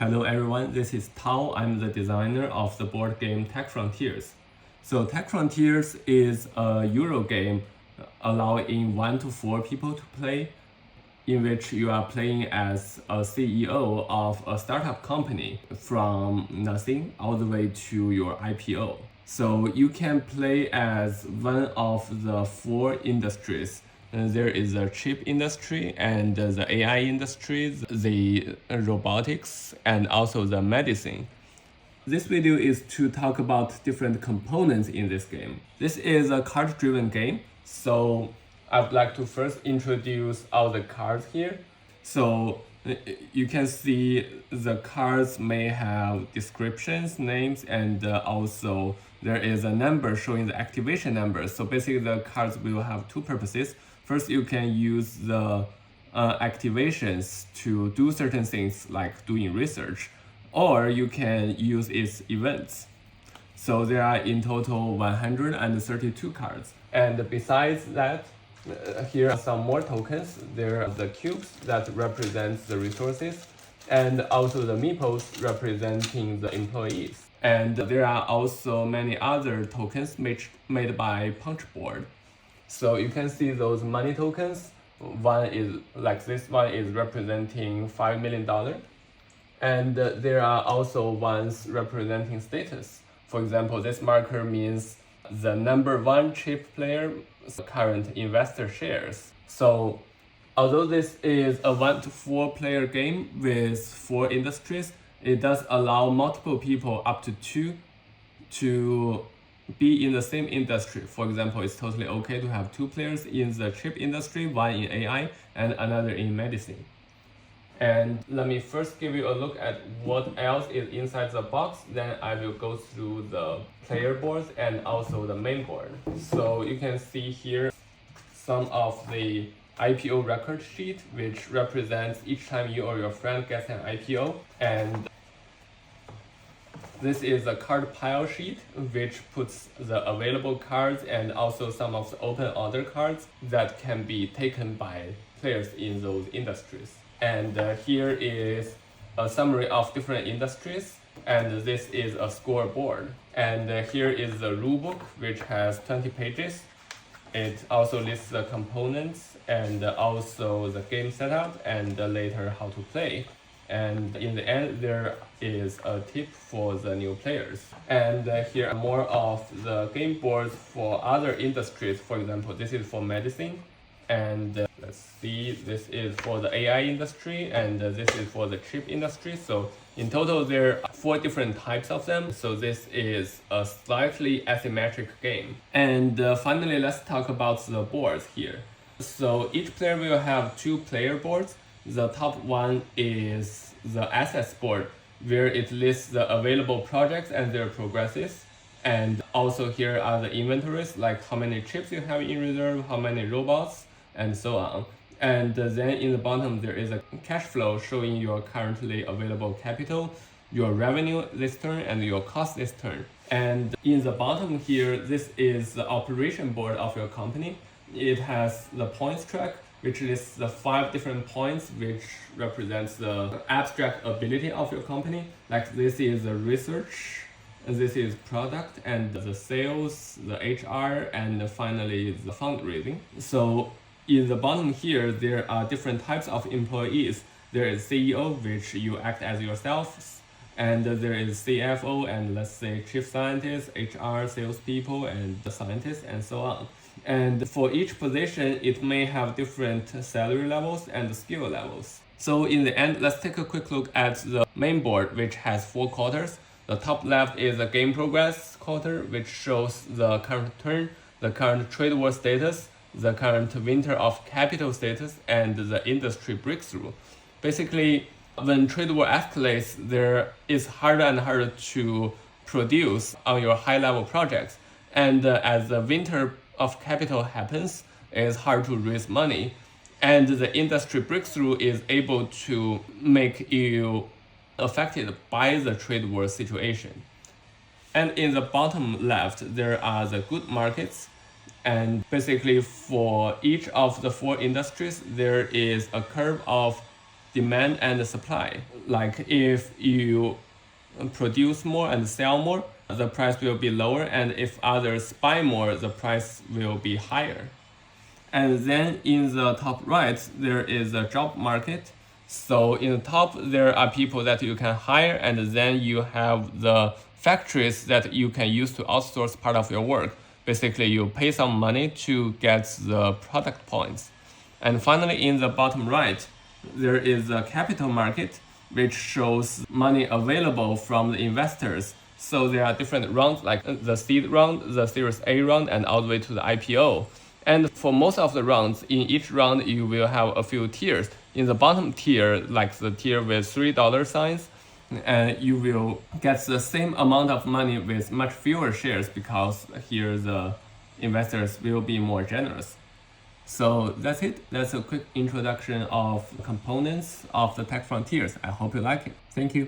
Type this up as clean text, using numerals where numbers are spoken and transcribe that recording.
Hello everyone, this is Tao. I'm the designer of the board game Tech Frontiers. So Tech Frontiers is a Euro game allowing 1 to 4 people to play, in which you are playing as a CEO of a startup company from nothing all the way to your IPO. So you can play as one of the 4 industries. There is the chip industry and the AI industry, the robotics, and also the medicine. This video is to talk about different components in this game. This is a card-driven game, so I'd like to first introduce all the cards here. So you can see the cards may have descriptions, names, and also there is a number showing the activation number. So basically the cards will have 2 purposes. First, you can use the activations to do certain things like doing research, or you can use its events. So there are in total 132 cards. And besides that, here are some more tokens. There are the cubes that represent the resources, and also the meeples representing the employees. And there are also many other tokens made by Punchboard. So you can see those money tokens. One is like this one is representing $5 million. And there are also ones representing status. For example, this marker means the number 1 chip player current investor shares. So although this is a 1 to 4 player game with 4 industries, it does allow multiple people up to 2 to be in the same industry. For example, it's totally okay to have 2 players in the chip industry, one in AI and another in medicine. And let me first give you a look at what else is inside the box, then I will go through the player boards and also the main board. So you can see here some of the IPO record sheet, which represents each time you or your friend gets an IPO. And this is a card pile sheet, which puts the available cards and also some of the open order cards that can be taken by players in those industries. And here is a summary of different industries, and this is a scoreboard. And here is the rulebook, which has 20 pages. It also lists the components and also the game setup and later how to play. And in the end, there is a tip for the new players. And here are more of the game boards for other industries. For example, this is for medicine. And let's see, this is for the AI industry, and this is for the chip industry. So in total, there are 4 different types of them. So this is a slightly asymmetric game. And finally, let's talk about the boards here. So each player will have 2 player boards. The top one is the assets board, where it lists the available projects and their progresses. And also here are the inventories, like how many chips you have in reserve, how many robots, and so on. And then in the bottom, there is a cash flow showing your currently available capital, your revenue this turn, and your cost this turn. And in the bottom here, this is the operation board of your company. It has the points track, which lists the 5 different points, which represents the abstract ability of your company. Like this is the research, and this is product, and the sales, the HR, and finally the fundraising. So in the bottom here, there are different types of employees. There is CEO, which you act as yourself, and there is CFO, and let's say chief scientist, HR, salespeople, and the scientists, and so on. And for each position, it may have different salary levels and skill levels. So in the end, let's take a quick look at the main board, which has 4 quarters. The top left is the game progress quarter, which shows the current turn, the current trade war status, the current winter of capital status, and the industry breakthrough. Basically, when trade war escalates, there is harder and harder to produce on your high-level projects. And as the winter of capital happens, it's hard to raise money. And the industry breakthrough is able to make you affected by the trade war situation. And in the bottom left, there are the good markets. And basically for each of the 4 industries, there is a curve of demand and supply. Like if you produce more and sell more, the price will be lower, and if others buy more, the price will be higher. And then in the top right, there is a job market. So in the top, there are people that you can hire, and then you have the factories that you can use to outsource part of your work. Basically, you pay some money to get the product points. And finally, in the bottom right, there is a capital market, which shows money available from the investors. So there are different rounds, like the seed round, the Series A round, and all the way to the IPO. And for most of the rounds, in each round, you will have a few tiers. In the bottom tier, like the tier with $3 signs, and you will get the same amount of money with much fewer shares, because here the investors will be more generous. So that's it. That's a quick introduction of components of the tech frontiers. I hope you like it. Thank you.